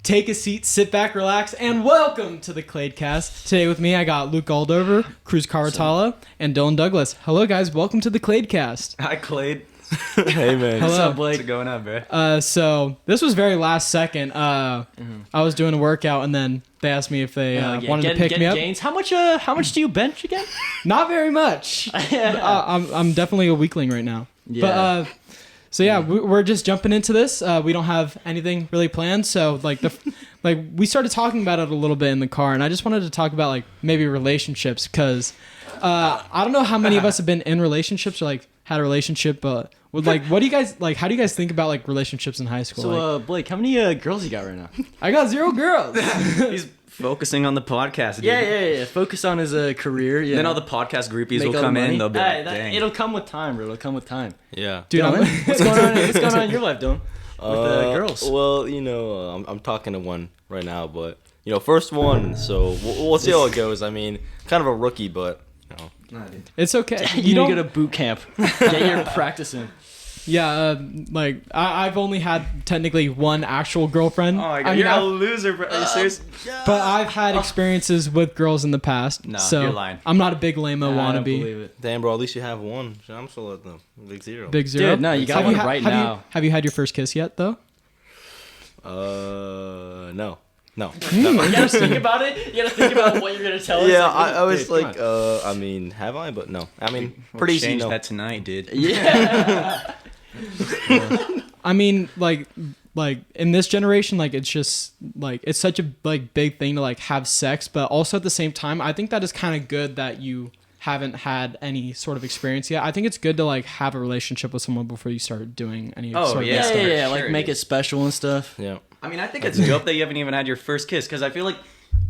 take a seat, sit back, relax, and welcome to the Kladecast. Today with me, I got Luke Aldover, Cruz Carratala, and Dylan Douglas. Hello, guys. Welcome to the Kladecast. Hi, Klade. Hey, man. Hello. What's up, Blake? What's going on, bro? So this was very last second. I was doing a workout, and then they asked me if they wanted to pick me up. Gains. How much do you bench again? Not very much. I'm definitely a weakling right now. Yeah. But so yeah, we're just jumping into this. We don't have anything really planned, so like we started talking about it a little bit in the car, and I just wanted to talk about like maybe relationships because I don't know how many of us have been in relationships or like had a relationship, but like what do you guys like? How do you guys think about like relationships in high school? So Blake, how many girls you got right now? I got 0 girls. He's focusing on the podcast, dude. Yeah. Focus on his career. Yeah. Then all the podcast groupies Make will all the come money. in. They'll be like, dang. It'll come with time, bro. It'll come with time. Yeah. Dude, Dylan, what's going on? What's going on in your life, Dylan? With girls. Well, you know, I'm talking to one right now, but you know, first one. So we'll see how it goes. I mean, kind of a rookie, but you know, it's okay. You don't go to boot camp. Get your practice in. Yeah, like I've only had technically one actual girlfriend. Oh my god, I mean, you're a loser, bro. Are you serious? But I've had experiences with girls in the past. No, so you're lying. I'm not a big lame-o I don't wannabe. believe it. damn, bro. At least you have one. I'm still at the big 0. Big 0. Dude, no, you got one right now. Have you had your first kiss yet, though? No. You gotta think about it. You gotta think about what you're gonna tell us. Yeah, Like, I was dude, like, I mean, have I? But no. I mean, We'll pretty easy. change No. that tonight, dude. Yeah. I mean, like in this generation, like it's just like it's such a like big thing to like have sex, but also at the same time, I think that is kind of good that you haven't had any sort of experience yet. I think it's good to like have a relationship with someone before you start doing any sort of yeah. stuff. Yeah. Sure, Like make dude. it special and stuff. Yeah. I mean, I think it's dope that you haven't even had your first kiss, because I feel like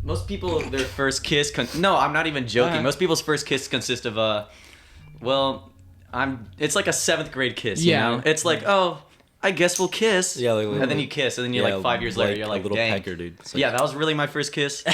most people, their first kiss... No, I'm not even joking. Most people's first kiss consists of it's like a 7th grade kiss, you know? It's like, oh, I guess we'll kiss. Yeah, like, and then you kiss, and then you're like 5 years later, you're like, a little dang. pecker, dude. It's like, Yeah, that was really my first kiss.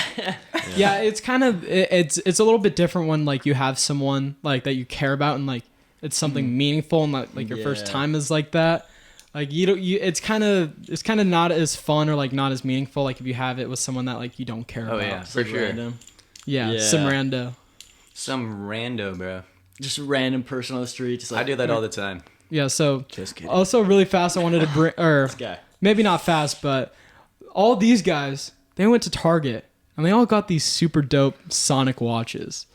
Yeah, it's kind of it's a little bit different when like you have someone like that you care about and like it's something meaningful and like your first time is like that. Like it's kind of not as fun or like not as meaningful like if you have it with someone that like you don't care about. Oh yeah, for sure. Random. Yeah, some rando. Some rando, bro. Just a random person on the street. Just like, I do that all the time. Yeah, so Just kidding. also really fast I wanted to bring or This guy. maybe not fast, but all these guys, they went to Target and they all got these super dope Sonic watches.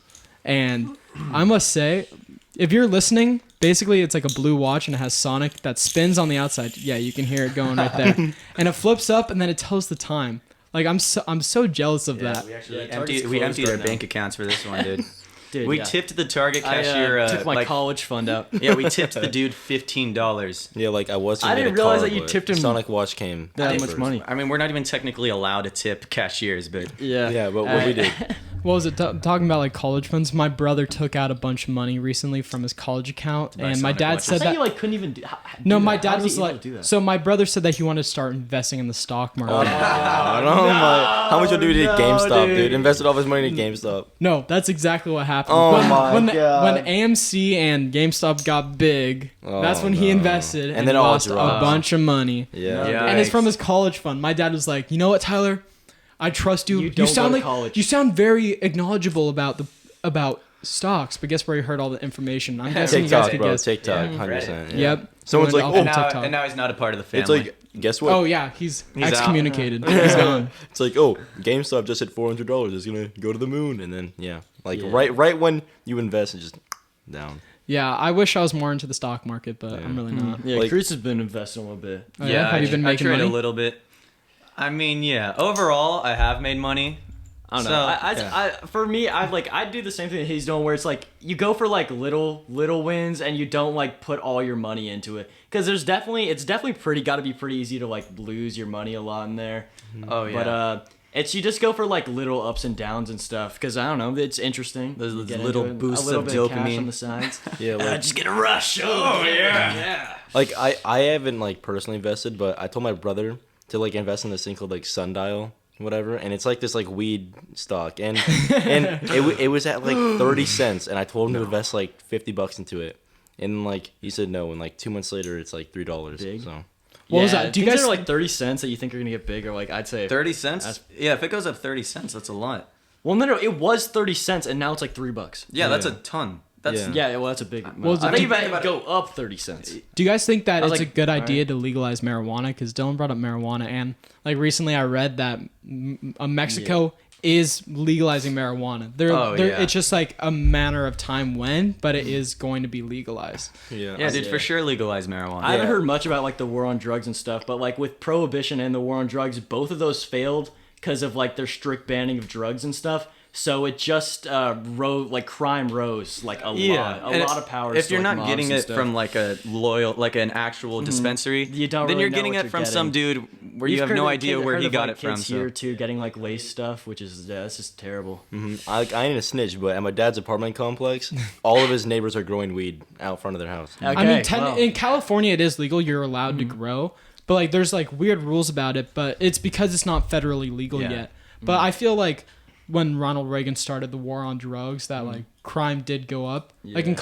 And I must say, if you're listening, basically it's like a blue watch and it has Sonic that spins on the outside. Yeah, you can hear it going right there. And it flips up and then it tells the time. Like I'm so jealous of that. We actually Target's emptied closed our right bank accounts for this one, dude. Dude, We yeah. tipped the Target I cashier. took my college fund out. Yeah, we tipped the dude $15. Yeah, like I was. I didn't realize that you tipped him Sonic watch came. that first. much money. I mean, we're not even technically allowed to tip cashiers, but Yeah. Yeah, but what we did. What was it? Talking about like college funds. My brother took out a bunch of money recently from his college account, Buy and my Sonic dad watches. said I thought that. you like couldn't even do. No, do my that. dad How is was he able like. to do that? So my brother said that he wanted to start investing in the stock market. I don't know. How much will do to GameStop, dude? Invested all his money in GameStop. No, that's exactly what happened. Oh when, my when God. When AMC and GameStop got big, that's when he no. invested and then it all lost a dropped. bunch of money. Yeah. Yeah. And it's Yikes. from his college fund. My dad was like, "You know what, Tyler? I trust you. You don't sound go to like college." you sound very acknowledgeable about stocks, but guess where you heard all the information? I'm guessing you guys TikTok, could bro. guess. TikTok, Yeah. 100%. Yeah. Yep. Someone's Went like, off oh, of TikTok. and now he's not a part of the family. It's like, guess what? Oh yeah, he's out. excommunicated. He's gone. It's like, oh, GameStop just hit $400. It's gonna go to the moon, and then right when you invest, it's just down. Yeah, I wish I was more into the stock market, but Yeah. I'm really not. Yeah, Like- Cruz has been investing a little bit. Oh, yeah? Have you been making I trade money? a little bit. I mean, yeah. Overall, I have made money. I don't know. So, I for me, I do the same thing that he's doing, where it's like you go for like little wins and you don't like put all your money into it, because it's definitely got to be pretty easy to like lose your money a lot in there. Oh yeah. But you just go for like little ups and downs and stuff, because I don't know, it's interesting. Those You get little into it, boosts a little of bit of cash dopamine. on the sides. Yeah, like, Just get a rush. Oh yeah. like I haven't like personally invested, but I told my brother to like invest in this thing called like Sundial, whatever, and it's like this like weed stock, and it was at like 30 cents, and I told him to invest like $50 into it, and like he said no, and like 2 months later it's like $3. Big. So What was that? Do you things guys that are like 30 cents that you think are gonna get big, or like I'd say 30 cents? That's- Yeah, if it goes up 30 cents, that's a lot. Well, no, it was 30 cents, and now it's like $3. Yeah, that's a Yeah. ton. That's Yeah. Yeah, well, that's a big amount. Well, I think do- you might go up 30 cents. Do you guys think that I was it's like, a good idea alright. to legalize marijuana? Because Dylan brought up marijuana, and like recently I read that Mexico is legalizing marijuana. Yeah. It's just like a matter of time when, but it is going to be legalized. Yeah, dude, for sure legalize marijuana. I haven't heard much about like the war on drugs and stuff, but like with prohibition and the war on drugs, both of those failed because of like their strict banning of drugs and stuff. So it just crime rose like a lot of powers. If to, you're like, not mobs getting and it stuff. from like an actual dispensary, You don't then really you're know getting what it you're from some getting. dude where you have no idea where he got it from. Kids here too, getting like lace stuff, which is that's just terrible. I ain't a snitch, but at my dad's apartment complex, all of his neighbors are growing weed out front of their house. I mean, Okay, well. in California, it is legal. You're allowed to grow, but like there's like weird rules about it. But it's because it's not federally legal Yeah. yet. But I feel like when Ronald Reagan started the war on drugs, that like crime did go up. Like in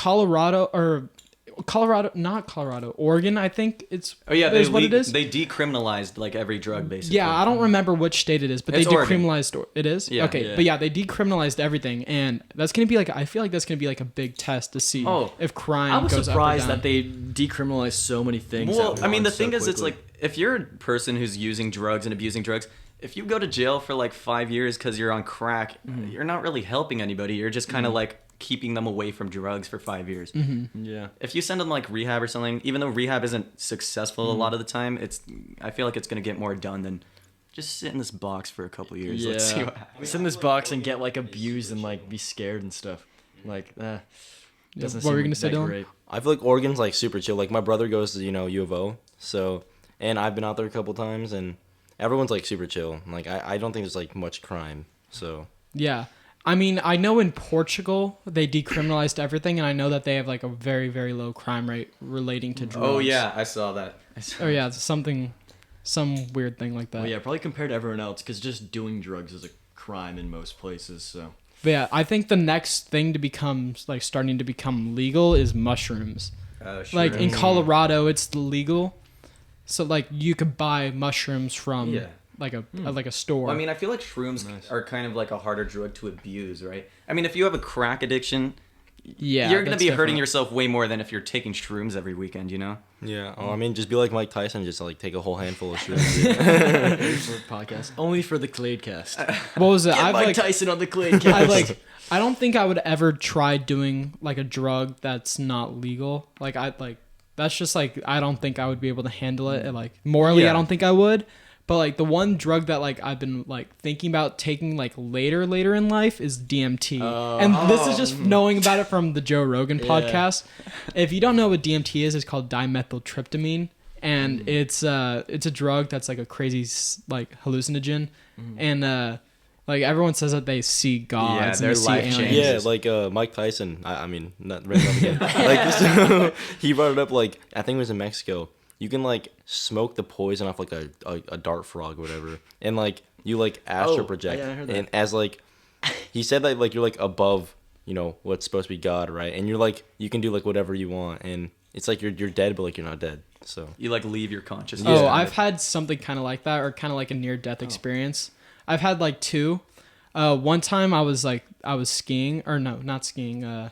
Oregon, I think it's is what it is. They decriminalized like every drug basically. Yeah, I don't remember which state it is, but It's they Oregon. decriminalized. It is? Yeah. Okay, Yeah. but yeah, they decriminalized everything, and that's gonna be like I feel like that's gonna be like a big test to see if crime. I was goes surprised up or that they decriminalized so many things. Well, at I mean, the once thing so is, it's quickly. like if you're a person who's using drugs and abusing drugs, if you go to jail for like 5 years because you're on crack, you're not really helping anybody. You're just kind of like keeping them away from drugs for 5 years. yeah. If you send them like rehab or something, even though rehab isn't successful a lot of the time, I feel like it's gonna get more done than just sit in this box for a couple years. Yeah. Let's see what happens. Sit in this box and get like abused and like be scared and stuff. Like, doesn't What were you seem gonna say, that Dylan? great. I feel like Oregon's like super chill. Like my brother goes to U of O, so and I've been out there a couple times, and everyone's like super chill. Like I don't think there's like much crime. So Yeah. I mean, I know in Portugal they decriminalized everything, and I know that they have like a very, very low crime rate relating to drugs. Oh yeah, I saw that. Oh yeah, it's some weird thing like that. Well, yeah, probably compared to everyone else, because just doing drugs is a crime in most places. So But yeah, I think the next thing to become like starting to become legal is mushrooms. Like in Colorado, it's legal, so like you could buy mushrooms from like a store. Well, I mean, I feel like shrooms are kind of like a harder drug to abuse, right? I mean, if you have a crack addiction, yeah, you're gonna that's be hurting different. yourself way more than if you're taking shrooms every weekend, you know? yeah, I mean, just be like Mike Tyson, just like take a whole handful of shrooms. for podcast only for the Kladecast. What was it? Get I've Mike like Tyson on the Kladecast. I don't think I would ever try doing like a drug that's not legal. Like that's just like I don't think I would be able to handle it. And, like morally, Yeah. I don't think I would. But like the one drug that like I've been like thinking about taking like later in life is DMT. And this is just knowing about it from the Joe Rogan podcast. If you don't know what DMT is, it's called dimethyltryptamine, and it's a drug that's like a crazy like hallucinogen, and like everyone says that they see gods they're and they see life-changing. aliens. Yeah, like Mike Tyson. I mean, not right now again. Like so, he brought it up. Like I think it was in Mexico. You can like smoke the poison off like a dart frog or whatever, and like you like astral project, yeah, I heard that. and as like he said that like you're like above what's supposed to be God, right? And you're like you can do like whatever you want, and it's like you're dead, but like you're not dead. So You like leave your consciousness. Oh, Yeah. I've had something kind of like that, or kind of like a near-death experience. I've had like two. One time I was skiing, or no, not skiing.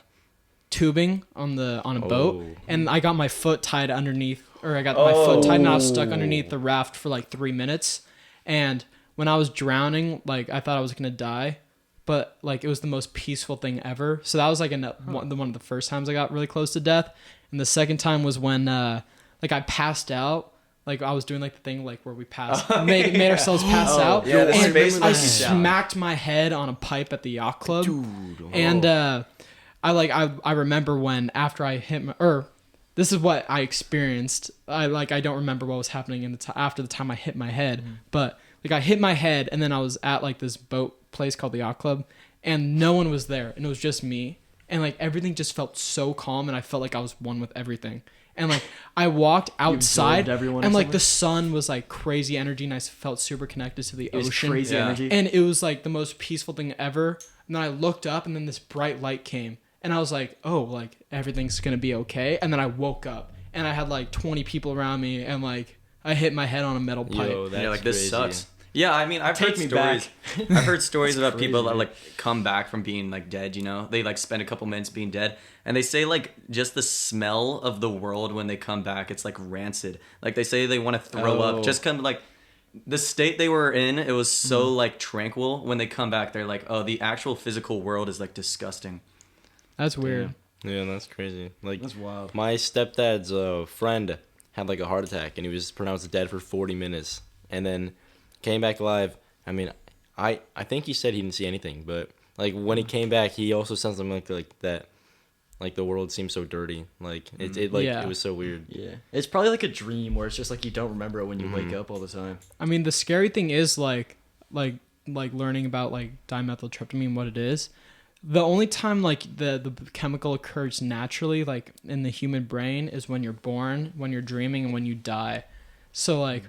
Tubing on a boat, and I got my foot tied underneath, or I got my foot tied, and I was stuck underneath the raft for like 3 minutes. And when I was drowning, like I thought I was gonna die, but like it was the most peaceful thing ever. So that was like one of the first times I got really close to death. And the second time was when like I passed out. Like I was doing like the thing like where we made ourselves pass out. yeah, the and space I monkey down. smacked my head on a pipe at the yacht club. And I remember when after I hit this is what I experienced. I don't remember what was happening after the time I hit my head, but like I hit my head, and then I was at like this boat place called the yacht club, and no one was there, and it was just me, and like everything just felt so calm, and I felt like I was one with everything. And like I walked outside, everyone or and like something? the sun was like crazy energy, and I felt super connected to the It was ocean. crazy Yeah. energy. And it was like the most peaceful thing ever. And then I looked up, and then this bright light came, and I was like, oh, like everything's gonna be okay. And then I woke up, and I had like 20 people around me, and like I hit my head on a metal pipe. Yo, that's You're like, this crazy. sucks. Yeah, I mean, I've Take heard me stories. back. I've heard stories about crazy. people that like come back from being like dead. You know, they like spend a couple minutes being dead, and they say like just the smell of the world when they come back, it's like rancid. Like they say they want to throw Oh. up. Just kind of like the state they were in. It was so like tranquil. When they come back, they're like, oh, the actual physical world is like disgusting. That's weird. Yeah, that's crazy. Like That's wild. my stepdad's friend had like a heart attack and he was pronounced dead for 40 minutes and then came back alive. I mean, I think he said he didn't see anything, but like when he came back, he also said something like that. Like the world seems so dirty. Like it was so weird. Yeah, it's probably like a dream where it's just like you don't remember it when you wake up all the time. I mean, the scary thing is like learning about like dimethyltryptamine, what it is. The only time like the chemical occurs naturally like in the human brain is when you're born, when you're dreaming, and when you die. So like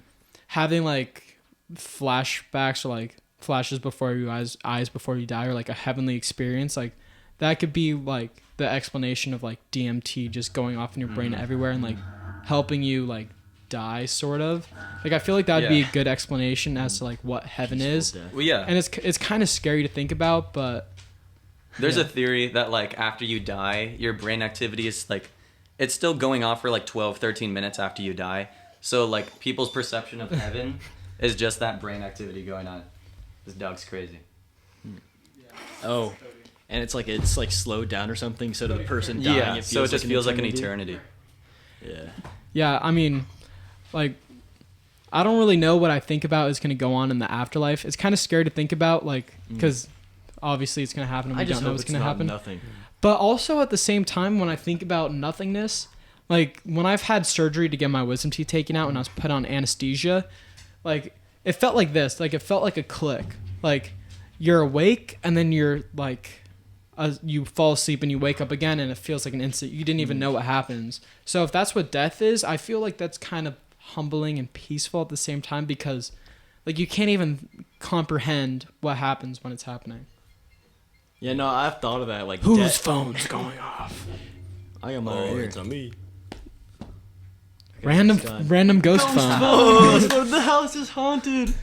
having like flashbacks or like flashes before your eyes before you die, or like a heavenly experience, like that could be like the explanation of like DMT just going off in your brain everywhere and like helping you like die, sort of. Like I feel like that would be a good explanation as to like what heaven is. Death. Well, yeah. And it's kind of scary to think about, but There's Yeah. a theory that like after you die, your brain activity is like it's still going off for like 12, 13 minutes after you die. So like people's perception of heaven is just that brain activity going on. This dog's crazy. Oh, and it's like slowed down or something. So to the person dying, Yeah, it feels so it just feels like an eternity. eternity. Yeah. yeah, I mean, like, I don't really know what I think about is going to go on in the afterlife. It's kind of scary to think about, like, because obviously it's going to happen and we I just don't know hope what's it's going to not happen. nothing. But also at the same time, when I think about nothingness, like when I've had surgery to get my wisdom teeth taken out and I was put on anesthesia, like it felt like this. Like it felt like a click. Like you're awake and then you're like, you fall asleep and you wake up again and it feels like an instant. You didn't even know what happens. So if that's what death is, I feel like that's kind of humbling and peaceful at the same time because like you can't even comprehend what happens when it's happening. Yeah, no, I've thought of that. Like, Whose phone's going off? I got mine right here. it's on me. Random ghost phone. Oh, the house is haunted.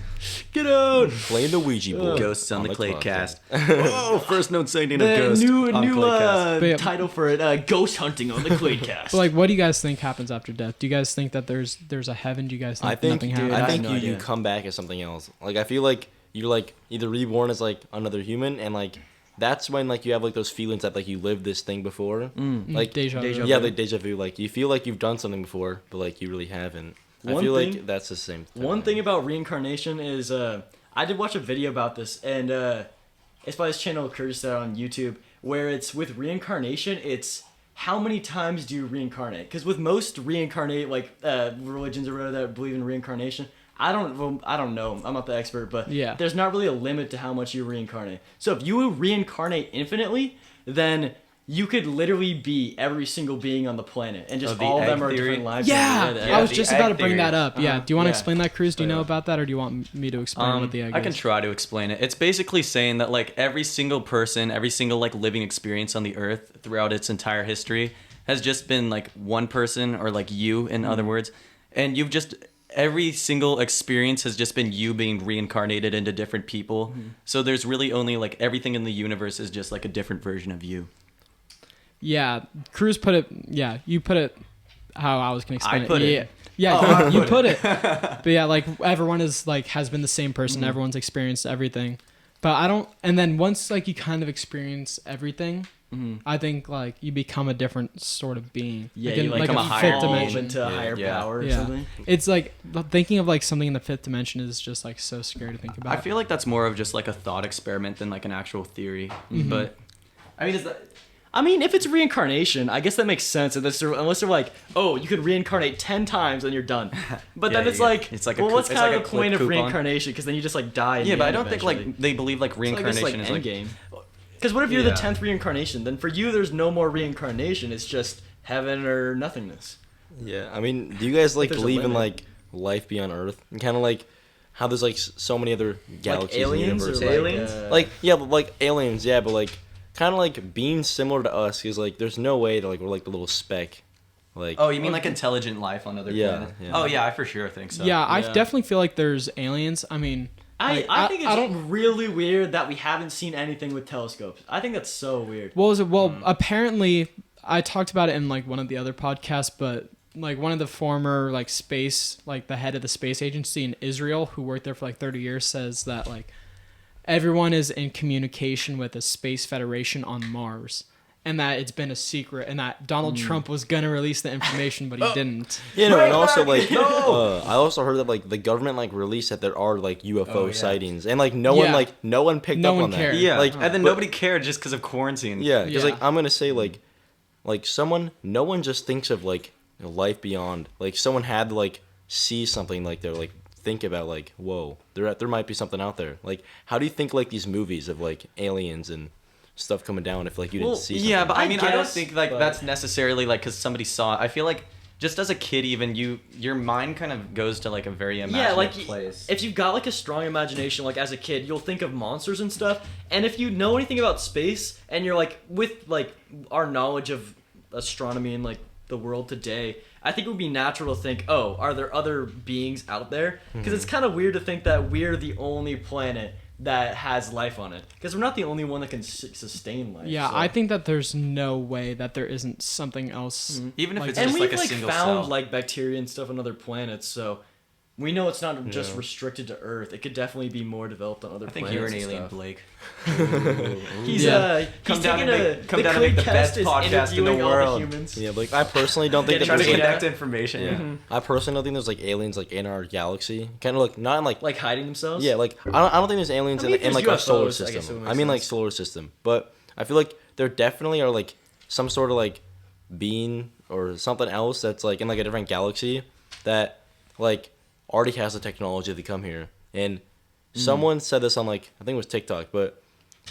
Get out. Playing the Ouija board. Ghosts on the podcast. Kladecast. Whoa, first known sighting of The ghost new on Kladecast. But yeah. title for it: Ghost Hunting on the Kladecast. But like, what do you guys think happens after death? Do you guys think that there's a heaven? Do you guys think, I think nothing dude, happens? I I have think no you idea. come back as something else. Like I feel like you're like either reborn as like another human and like that's when like you have like those feelings that like you lived this thing before. Like Deja vu. Deja yeah, vu. like deja vu. Like you feel like you've done something before, but like you really haven't. I One feel thing- like that's the same thing. One thing about reincarnation is I did watch a video about this, and it's by this channel Cruz Carratala on YouTube, where it's with reincarnation, it's how many times do you reincarnate? Because with most reincarnate like religions or whatever that believe in reincarnation, I don't know. I'm not the expert, but Yeah. there's not really a limit to how much you reincarnate. So if you reincarnate infinitely, then you could literally be every single being on the planet, and just Oh, the all of them egg are theory? different lives. Yeah, Yeah, I was the just egg about to bring theory. that up. Yeah, do you want to Yeah. explain that, Cruz? Do you know Yeah. about that, or do you want me to explain what the egg I is? can try to explain it. It's basically saying that like every single person, every single like living experience on the earth throughout its entire history has just been like one person or like you in other words. And you've just every single experience has just been you being reincarnated into different people. So there's really only like everything in the universe is just like a different version of you. Yeah, Cruz put it. Yeah, you put it how I was gonna explain I put it. it. Yeah, you put it. But yeah, like everyone is like has been the same person. Everyone's experienced everything. But I don't. And then once like you kind of experience everything, I think like you become a different sort of being. Yeah, in, you like become a fifth higher evolve dimension. into a Yeah, higher yeah. power or Yeah. something. It's like thinking of like something in the fifth dimension is just like so scary to think about. I feel like that's more of just like a thought experiment than like an actual theory. But I mean, is that I mean, if it's reincarnation, I guess that makes sense. Unless they're like, oh, you could reincarnate 10 times and you're done. But Yeah, then it's yeah. like, It's like a well, coup- what's it's kind like of a the point clip of coupon. reincarnation? Because then you just like die. In yeah, the but I end don't think eventually. like they believe like So I guess, reincarnation is like endgame. Because what if you're the Yeah. 10th reincarnation? Then for you, there's no more reincarnation. It's just heaven or nothingness. Yeah, I mean, do you guys like there's a believe in limit. like life beyond Earth and kind of like how there's like so many other galaxies in the aliens or universe? like, Aliens? Like yeah, but like aliens, yeah, but like kind of like being similar to us is like there's no way that like we're like the little speck Like, Oh, you mean like intelligent life on other planets? yeah. Oh yeah, I for sure think so. Yeah, I Yeah. definitely feel like there's aliens. I mean, like, I think it's don't. really weird that we haven't seen anything with telescopes. I think that's so weird. What was it? Well, apparently, I talked about it in like one of the other podcasts, but like one of the former like space, like the head of the space agency in Israel, who worked there for like 30 years, says that like everyone is in communication with a space federation on Mars. And that it's been a secret, and that Donald Trump was gonna release the information, but he didn't. you know, and also like, I also heard that like the government like released that there are like UFO sightings, and like no Yeah. one picked No up one on cared. that. Yeah, like, and then but- nobody cared just because of quarantine. Yeah, because Yeah. like I'm gonna say like no one just thinks of like life beyond. Like someone had to like see something like they're like think about like whoa, there might be something out there. Like how do you think like these movies of like aliens and stuff coming down if like you didn't see something? Yeah, but I mean, I don't guess, think like but- that's necessarily like because somebody saw it. I feel like just as a kid, even your mind kind of goes to like a very imaginative like place. if you've got like a strong imagination, like as a kid, you'll think of monsters and stuff. And if you know anything about space, and you're like with like our knowledge of astronomy and like the world today, I think it would be natural to think, oh, are there other beings out there? Because it's kind of weird to think that we're the only planet that has life on it, because we're not the only one that can sustain life. Yeah, so. I think that there's no way that there isn't something else. Even if like it's And just we've like a like single found cell. like bacteria and stuff on other planets, so we know it's not just restricted to Earth. It could definitely be more developed on other I think planets. you're an and alien, stuff. Blake. He's Yeah. Come he's down taking and a make- come down and make the Kladecast best is podcast in the interviewing all world. humans. Yeah, like I personally don't think that Trying to there's like, connect information. Yeah. I personally don't think there's like aliens like in our galaxy. Kind of like not in like Like hiding themselves. yeah, like I don't think there's aliens I mean, in if like there's our solar UFOs, I guess it system. would make I mean like sense. solar system, but I feel like there definitely are like some sort of like being or something else that's like in like a different galaxy that like already has the technology to come here. And someone said this on like I think it was TikTok, but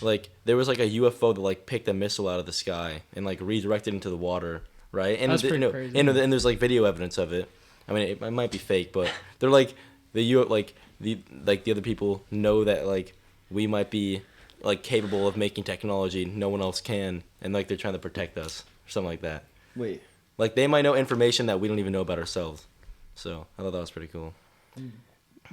like there was like a UFO that like picked a missile out of the sky and like redirected into the water, right? And That's you pretty know, crazy. and there's like video evidence of it. I mean, it might be fake, but they're like the other people know that like we might be like capable of making technology no one else can, and like they're trying to protect us or something like that. Wait. Like they might know information that we don't even know about ourselves. So I thought that was pretty cool.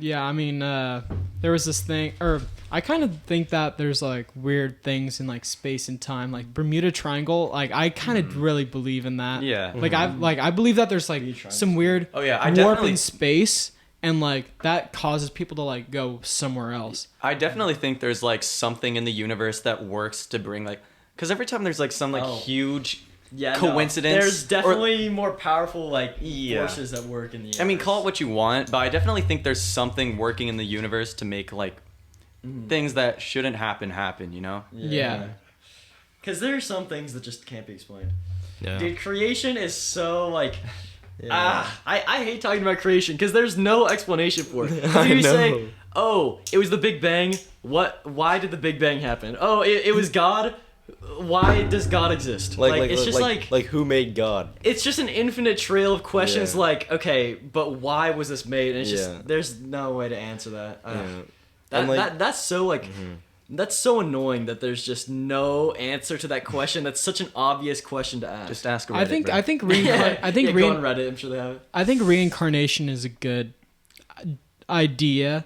Yeah, I mean, there was this thing, or I kind of think that there's like weird things in like space and time, like Bermuda Triangle. Like I kind of really believe in that. Yeah. Like I believe that there's like some weird Oh, yeah, I warp definitely- in space, and like that causes people to like go somewhere else. I definitely think there's like something in the universe that works to bring like, because every time there's like some like huge Yeah. coincidence. No. There's or- definitely more powerful like Yeah. forces that work in the universe. I mean, call it what you want, but I definitely think there's something working in the universe to make like things that shouldn't happen. You know? Yeah. Because there are some things that just can't be explained. Yeah. Dude, creation is so like. I hate talking about creation because there's no explanation for it. So I you know. say, oh, it was the Big Bang. Why did the Big Bang happen? Oh, it was God. Why does God exist? Like it's just like who made God? it's just an infinite trail of questions. Yeah. Like, okay, but why was this made? And it's Yeah. just there's no way to answer that. Yeah. That, And, like- that's so like that's so annoying that there's just no answer to that question. That's such an obvious question to ask. Just ask. I think bro. I think Go on Reddit. I'm sure they have it. I think reincarnation is a good idea.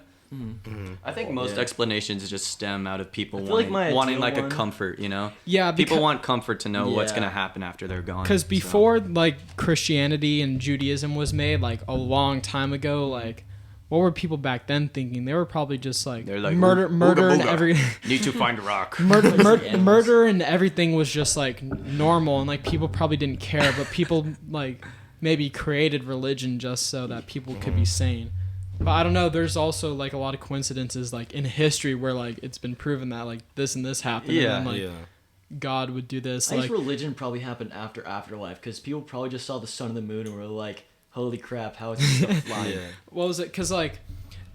I think most Yeah. explanations just stem out of people I feel like wanting, my wanting ideal like a one- comfort. You know? Yeah, People because want comfort to know what's Yeah. gonna happen after they're gone. because so- before like Christianity and Judaism was made, like a long time ago, like what were people back then thinking? They were probably just like, They're like, murder "Ooga and booga." every need to find a rock. murder and everything was just like normal, and like people probably didn't care, but people like maybe created religion just so that people could be sane. But I don't know, there's also like a lot of coincidences like in history where like it's been proven that like this and this happened, Yeah. and then, like Yeah. God would do this. I Like think religion probably happened after Afterlife because people probably just saw the sun and the moon and were like, "Holy crap, how is this stuff flying?" Yeah. what was it? Because like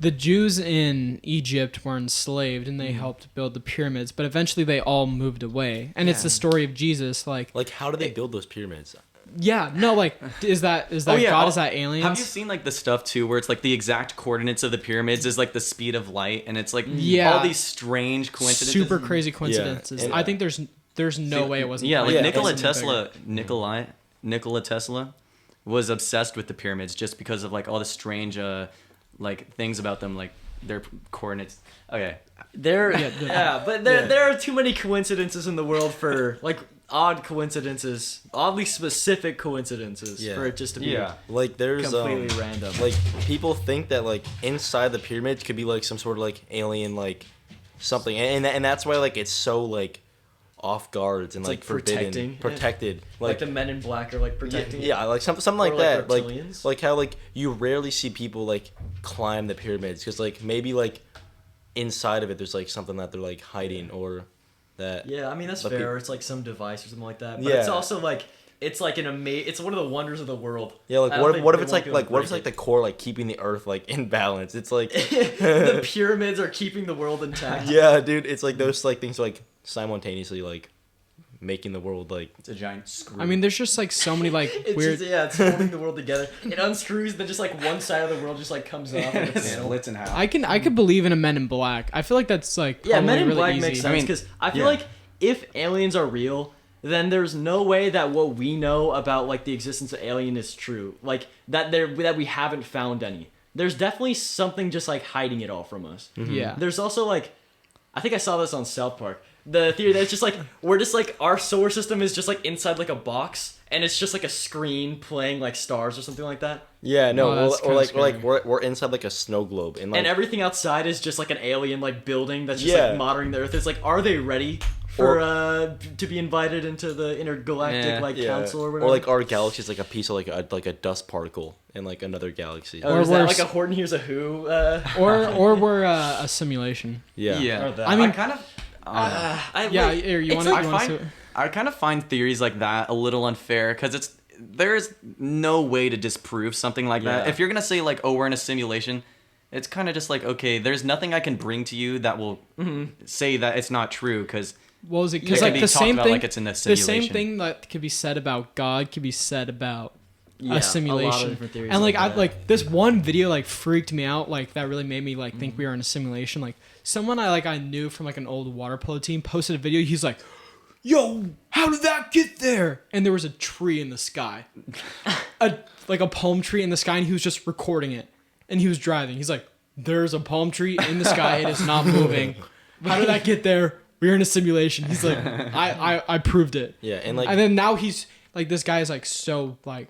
the Jews in Egypt were enslaved and they helped build the pyramids, but eventually they all moved away. And it's the story of Jesus. Like Like how do they build those pyramids? yeah, no, like is that God? Is that aliens? Have you seen like the stuff too where it's like the exact coordinates of the pyramids is like the speed of light, and it's like Yeah. all these strange coincidences. super crazy coincidences? And- I think there's no way it wasn't. Yeah, like planned. Nikola It's something Tesla, bigger. Nikola Tesla. was obsessed with the pyramids just because of like all the strange like things about them, like their coordinates. Okay. There are too many coincidences in the world for like odd coincidences, oddly specific coincidences for it just to be like there's completely random. Like people think that like inside the pyramids could be like some sort of like alien like something, and that's why like it's so like off guards and like forbidden, protected. Like the Men in Black are like protecting. Yeah, like something like that. Reptilians. Like how like you rarely see people like climb the pyramids because like maybe like inside of it there's like something that they're like hiding or that. Yeah, I mean that's fair. Or it's like some device or something like that. But Yeah. it's also like it's like it's one of the wonders of the world. Yeah, like what if it's like what if it's like the core like keeping the earth like in balance? It's like the pyramids are keeping the world intact. Yeah, dude, it's like those like things like simultaneously like making the world like It's a giant screw. I mean, there's just like so many like It's weird. just, it's holding the world together. It unscrews, then just like one side of the world just like comes off. And it splits in half. I could believe in a Men in Black. I feel like that's like Yeah, Men in really Black easy. makes sense because I feel like if aliens are real, then there's no way that what we know about like the existence of alien is true. Like that we haven't found any. There's definitely something just like hiding it all from us. Yeah. There's also like, I think I saw this on South Park. The theory that it's just like we're just like our solar system is just like inside like a box and it's just like a screen playing like stars or something like that. Yeah, no, Oh, that's or like kinda we're inside like a snow globe and like And everything outside is just like an alien like building that's just like monitoring the Earth. It's like, are they ready for to be invited into the intergalactic council or whatever? Or like our galaxy is like a piece of like a dust particle in like another galaxy. or is that like a Horton Hears a Who? or we're a simulation. Yeah. Or that. I mean, kind of. I kind of find theories like that a little unfair because there's no way to disprove something like that. If you're gonna say like, oh, we're in a simulation, it's kind of just like, okay, there's nothing I can bring to you that will say that it's not true because. What was it? It Because can like be the talked same about thing, like it's in a the simulation. same thing that could be said about God could be said about Yeah, a simulation. a lot of different theories And like like I that. like this one video like freaked me out. Like that really made me like think we were in a simulation. Like someone I knew from like an old water polo team posted a video. He's like, "Yo, how did that get there?" And there was a tree in the sky, like a palm tree in the sky, and he was just recording it. And he was driving. He's like, "There's a palm tree in the sky. It is not moving. How did that get there? We're in a simulation." He's like, I proved it. Yeah, and like And then now he's like, this guy is like so like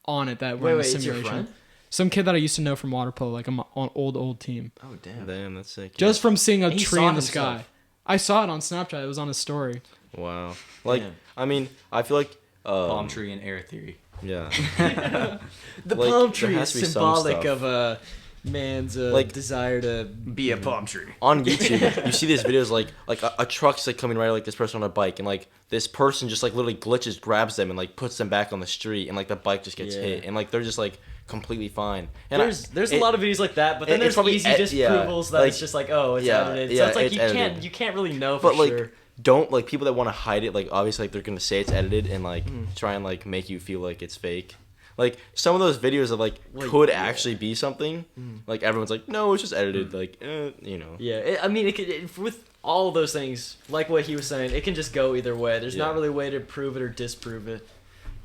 on it that we're in a Wait, it's your simulation. friend? Some kid that I used to know from water polo, like I'm on old team. Oh damn. damn, that's sick. Just from seeing a He tree saw in the himself. sky. I saw it on Snapchat. It was on his story. Wow. Like Damn. I mean, I feel like Palm tree and air theory. Yeah. The Like, palm there tree has is to be some symbolic stuff. of man's Like- desire to Be a palm tree. On YouTube, you see these videos like a truck's like coming right like this person on a bike and like this person just like literally glitches, grabs them and like puts them back on the street and like the bike just gets hit and like they're just like completely fine. And there's a lot of videos like that, but then it's there's probably easy ed- disprovals that like- it's just like, oh, it's yeah, edited. So yeah, it's like it's you edited. can't really know for but like sure. don't like people that want to hide it like obviously like they're gonna say it's edited and like try and like make you feel like it's fake. Like some of those videos of like could actually be something. Like everyone's like, no, it's just edited. Like, you know. Yeah, I mean, with all of those things, like what he was saying, it can just go either way. There's not really a way to prove it or disprove it.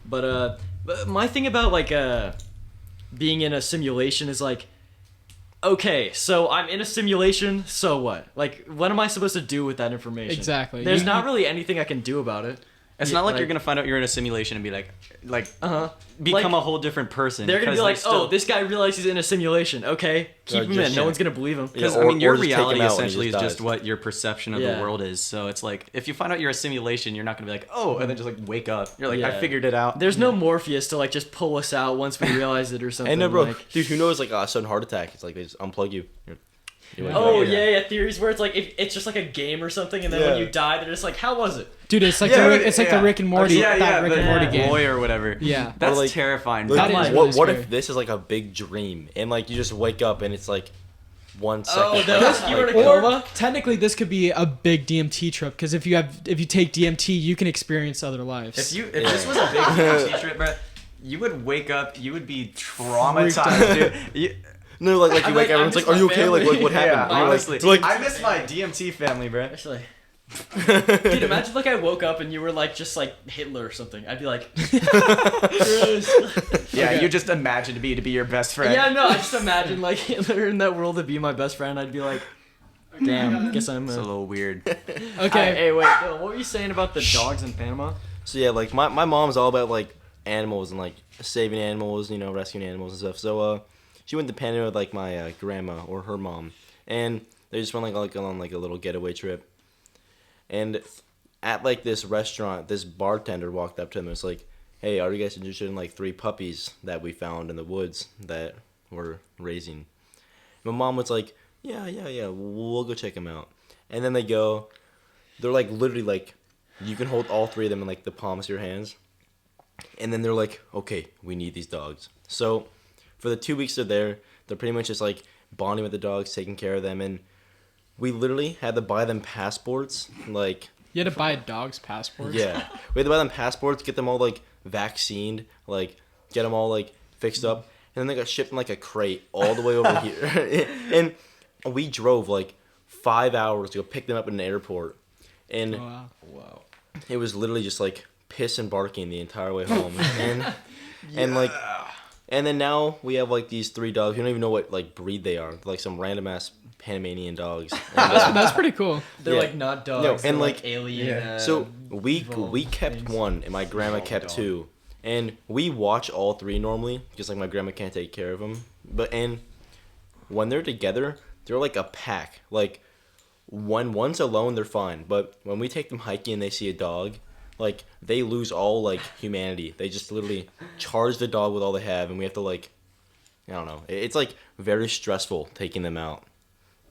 But my thing about like being in a simulation is like, okay, so I'm in a simulation, so what? Like, what am I supposed to do with that information? Exactly. There's not really anything I can do about it. It's not like you're gonna find out you're in a simulation and be like become Like, a whole different person. They're gonna be like, still- oh, this guy realized he's in a simulation. Okay, keep him in. just- No one's gonna believe him. Because Yeah, I mean, your or just take him reality out when he essentially is just just dies. what your perception of Yeah. the world is. So it's like if you find out you're a simulation, you're not gonna be like, oh, and then just like wake up. You're like, I Yeah. figured it out. There's no Morpheus to like just pull us out once we realize it or something. And no, bro, like, dude, who knows like a sudden heart attack? It's like they just unplug you. You wake oh up. yeah, theories where it's like if it's just like a game or something, and then when Yeah. you die, they're just like, how was it? Dude, it's like Yeah, the Rick and Morty that Rick and Morty the game. boy or whatever. Yeah. That's Or, like- terrifying. Like, That is like, really what scary. if this is like a big dream and like you just wake up and it's like 1 second? Oh, like, you were in a like, coma? Technically, this could be a big DMT trip because if you take DMT, you can experience other lives. If this was a big DMT trip, bro, you would wake up. You would be traumatized, dude. No, like you I'm wake like, up, everyone's I like, "Are you miss my okay? Like, what family." happened?" Yeah, You're honestly, like, I miss my DMT family, bro. Actually, Dude, imagine like I woke up and you were like just like Hitler or something. I'd be like, Yeah, Okay. you just imagined me to be your best friend. yeah, no, I just imagine like Hitler in that world to be my best friend. I'd be like, damn, guess I'm. It's a little weird. Okay. Hey, wait, Bill, what were you saying about the dogs in Panama? So yeah, like my mom's all about like animals and like saving animals, rescuing animals and stuff. So she went to Panama with like my grandma or her mom, and they just went like on like a little getaway trip. And at like this restaurant, this bartender walked up to them and was like, "Hey, are you guys interested in like 3 puppies that we found in the woods that we're raising?" My mom was like, "Yeah, we'll go check them out." And then they're like literally like, you can hold all 3 of them in like the palms of your hands. And then they're like, "Okay, we need these dogs." So for the 2 weeks they're pretty much just like bonding with the dogs, taking care of them, and we literally had to buy them passports. Like, You had to buy a dog's passport. yeah, we had to buy them passports, get them all like vaccinated, like get them all like fixed up, and then they got shipped in like a crate all the way over here. And we drove like 5 hours to go pick them up in an airport, and Oh, Wow. it was literally just like piss and barking the entire way home. And like, and then now we have like these 3 dogs. We don't even know what like breed they are. They're, like some random ass Panamanian dogs. That's pretty cool. They're Yeah. like not dogs. No, they're and, like like- alien. So we evolved kept things. 1, and my grandma kept dog. 2, and we watch all 3 normally because like my grandma can't take care of them. And when they're together, they're like a pack. Like when one's alone, they're fine, but when we take them hiking and they see a dog, like they lose all like humanity. They just literally charge the dog with all they have, and we have to like, I don't know. It's like very stressful taking them out,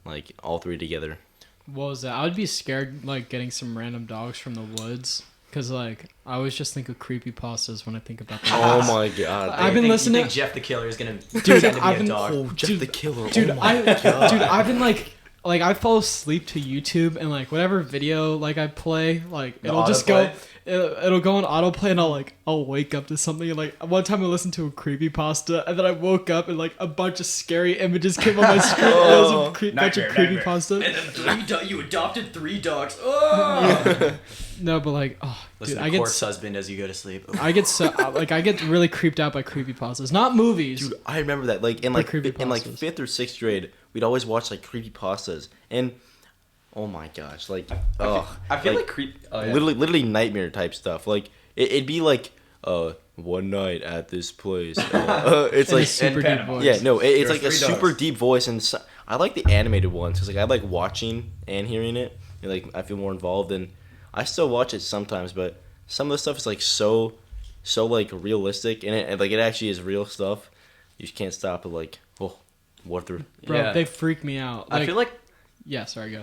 like all 3 together. What was that? I would be scared like getting some random dogs from the woods. Cause like I always just think of creepypastas when I think about that. Oh my god. I've been listening. You think Jeff the Killer is gonna Dude, pretend to be I've a been- dog? Oh, Jeff Dude, the Killer. Dude, oh my god. dude, I've been like I fall asleep to YouTube and like whatever video like I play, like it'll just go, it'll go on autoplay and I'll wake up to something and like one time I listened to a creepypasta and then I woke up and like a bunch of scary images came on my screen. And it was a bunch of Nightmare. creepypasta. And then you adopted 3 dogs. Oh! No, but like, oh, Listen dude, to I get Corpse Husband as you go to sleep. I get so like I get really creeped out by creepypastas, not movies. Dude, I remember that. Like in The like in like creepypastas. 5th or 6th grade, we'd always watch like creepypastas, and oh my gosh, like I feel like creep. Oh, yeah. literally nightmare type stuff. Like it'd be like one night at this place. It's In a like super deep Panama. voice. yeah, no, it's There like are a 3 super dogs. deep voice, and I like the animated ones because like I like watching and hearing it. And, like I feel more involved, and I still watch it sometimes, but some of the stuff is like so like realistic, and it actually is real stuff. You just can't stop it. Like, oh, what through? Bro, Yeah. they freak me out. I feel like yeah, sorry, go.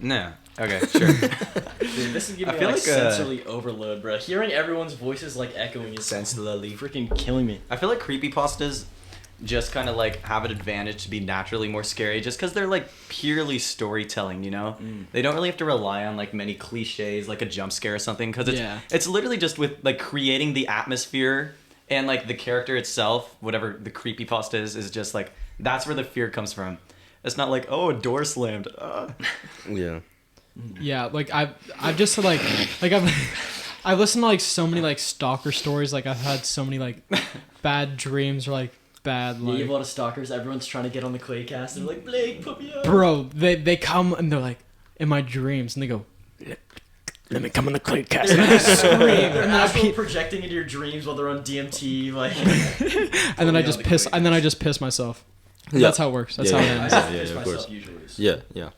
no. Okay, sure. Dude, this is giving I me feel like like, sensory overload, bro. Hearing everyone's voices like echoing is Sensually. freaking killing me. I feel like creepypastas just kind of like have an advantage to be naturally more scary just because they're like purely storytelling, you know? They don't really have to rely on like many cliches like a jump scare or something because it's literally just with like creating the atmosphere and like the character itself, whatever the creepypasta is just like that's where the fear comes from. It's not like, oh, a door slammed. Yeah. Yeah, like I've just like I've listened to like so many like stalker stories. Like I've had so many like bad dreams or like bad Yeah, you have like a lot of stalkers. Everyone's trying to get on the Kladecast. They're like, Blake, put me up. bro. They come and they're like in my dreams and they go, let me come on the Kladecast and I just scream They're and then I astral pee, projecting into your dreams while they're on DMT. Like, and then I just piss and then I just piss myself. That's how it works. That's Yeah, how yeah, it ends. yeah. piss of myself course. usually. Yeah.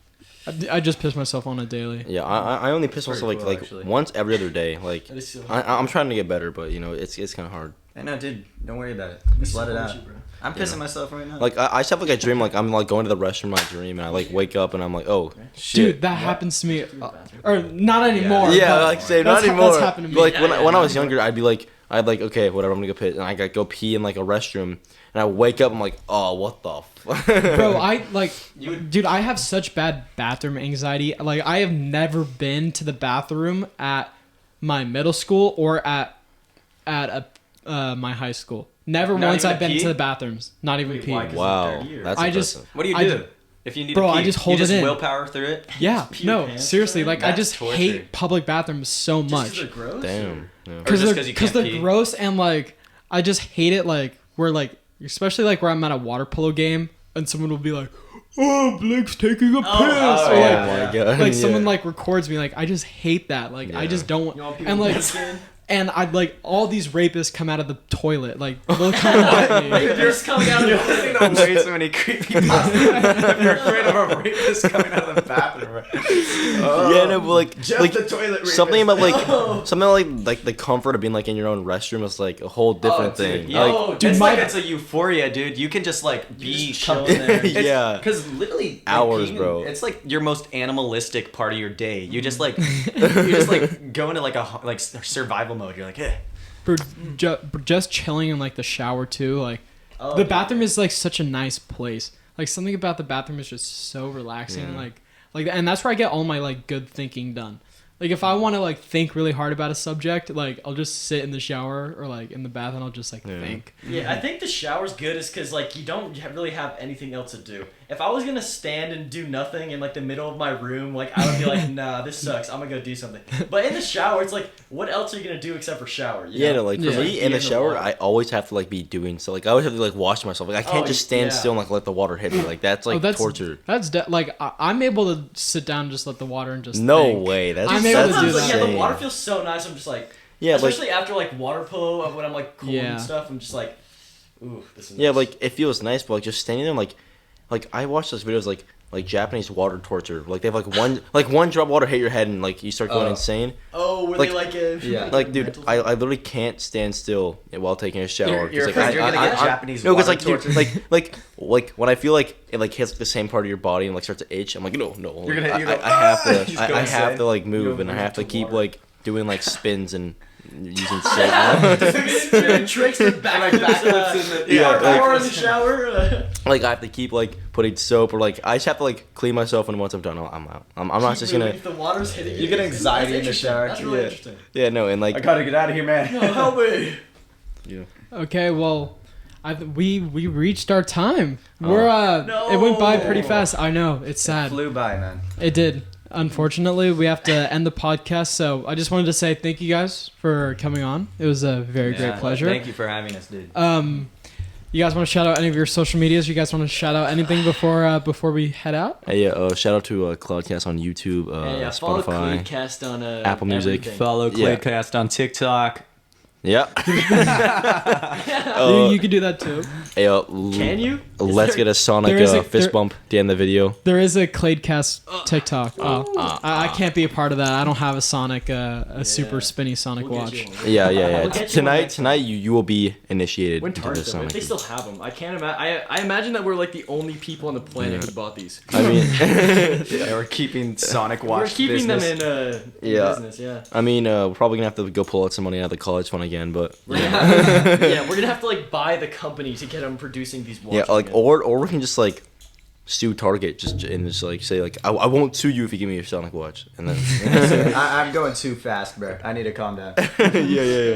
I just piss myself on a daily. Yeah, I only piss Pretty myself cool, like actually. once every other day. Like That is so I'm trying to get better, but you know it's kind of hard. I know, dude. Don't worry about it. Just let it out. I'm pissing myself right now. Like I just have like a dream like I'm like going to the restroom in my dream and I like wake up and I'm like, oh shit. Dude, that happens to me. Or not anymore. Yeah, but like say not that's anymore. That's happened to me. But, like Yeah, when I yeah, was younger, I'd be like okay, whatever, I'm gonna go piss, and I gotta go pee in like a restroom, and I wake up, I'm like, oh, what the fuck? Bro, I like, dude, I have such bad bathroom anxiety. Like, I have never been to the bathroom at my middle school or at my high school. Never Not once even I've been pee? to the bathrooms. Not even Wait, pee. why? 'Cause Wow, it's dirty, or- that's I just- impressive. what do you I do? d- If you need Bro, to pee, I just hold you just it in. willpower through it. Yeah, pee no, your pants seriously, in like it? I That's just torture. hate public bathrooms so Just 'cause much they're gross? Damn. Yeah. Or because just 'cause you can't they're pee? gross and like I just hate it. Like where like especially like where I'm at a water polo game and someone will be like, "Oh, Blake's taking a piss," or Oh like my god. like yeah. someone like records me. Like I just hate that. Like I Yeah. just don't want. You want people And like naked? and I'd like all these rapists come out of the toilet. Like they'll come at me. You're just coming out You're of listening to way so many creepy if you're afraid of a rapist coming out of the bathroom. Yeah, no, but like, Jeff like the toilet rapist. something about like the comfort of being like in your own restroom is like a whole different thing. Yeah, Like, Dude, it's my- like it's a euphoria, dude. You can just like be just chill in there. Yeah. Because literally like, Hours, peeing, bro. It's like your most animalistic part of your day. You just like you just like go into like a like survival mode. You're like, eh. For just chilling in like the shower too. Like Oh, the bathroom is like such a nice place. Like something about the bathroom is just so relaxing. Yeah. Like, and that's where I get all my like good thinking done. Like if I want to like think really hard about a subject, like I'll just sit in the shower or like in the bath and I'll just like Yeah. think. Yeah, I think the shower's good is because like you don't really have anything else to do. If I was gonna stand and do nothing in like the middle of my room, like I would be like, nah, this sucks. I'm gonna go do something. But in the shower, it's like, what else are you gonna do except for shower? You yeah, know? no, like for Yeah. me Be in the in the shower, water. I always have to like be doing so. Like I always have to like wash myself. Like I can't Oh, just stand yeah. still and like let the water hit me. Like that's like torture. That's like I'm able to sit down and just let the water and just No think. way. That's I'm able to Sometimes, do like, that. yeah, the insane. water feels so nice. I'm just like, Yeah, like especially after like water polo when I'm like cold Yeah. and stuff. I'm just like, ooh, this is yeah, nice. like it feels nice, but like just standing there, like I watch those videos like Japanese water torture. Like they have like one drop of water hit your head and like you start going insane. oh, were like- they like Yeah. Like dude, I literally can't stand still while taking a shower. You're 'cause, afraid like, you're gonna get I- Japanese No, because water like dude, torture? like when I feel like it like hits the same part of your body and like starts to itch, I'm like no. You're gonna- I, you go, I have "Ah!" to Just I go have insane. to like move Go and I move have to to keep water. like doing like spins and using soap. tricks and backflips in the Yeah, parkour like- in the shower. Like I have to keep like putting soap or like I just have to like clean myself and once I'm done I'm out. I'm not just gonna If the water's hitting you, You get anxiety in the That's shower. That's really Yeah. interesting. yeah no and like I gotta get out of here, man. No, help me. yeah. Okay, well, we reached our time. We're it went by pretty fast. I know it's sad. Flew by, man. It did. Unfortunately, we have to end the podcast. So I just wanted to say thank you guys for coming on. It was a very great pleasure. Thank you for having us, dude. You guys want to shout out any of your social medias? You guys want to shout out anything before we head out? Hey, yeah, shout out to Kladecast on YouTube, Yeah, follow Spotify. Kladecast on Apple Music. everything. Follow Yeah. Kladecast on TikTok. Yeah. You can do that too. Hey, Can you? Let's get a Sonic there is a- fist there- bump at the end of the video. There is a Kladecast TikTok. I can't be a part of that. I don't have a Sonic, a super spinny Sonic We'll watch. get you one. Yeah. We'll get you one next Tonight you will be initiated When into Target the them, if Sonic. they still have them, I can't imagine. I imagine that we're like the only people on the planet who bought these. I mean, Yeah, we're keeping Sonic Watch We're keeping business. them in Yeah. business. Yeah. we're probably gonna have to go pull out some money out of the college fund again, but We're gonna have, yeah, we're gonna have to like buy the company to get them producing these yeah, watches. like again. or we can just like sue Target and just like say like I won't sue you if you give me your Sonic watch and then I'm going too fast, bro. I need to calm down. yeah.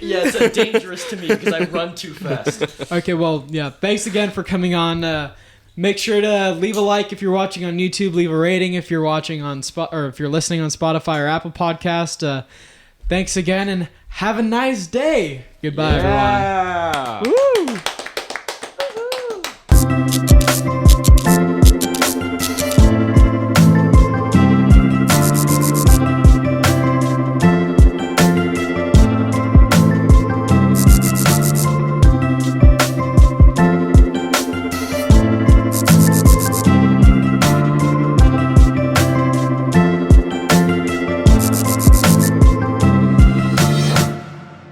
yeah, it's dangerous to me because I run too fast. Okay, well, yeah. Thanks again for coming on. Make sure to leave a like if you're watching on YouTube. Leave a rating if you're watching on or if you're listening on Spotify or Apple Podcast. Thanks again, and have a nice day. Goodbye, everyone. Yeah.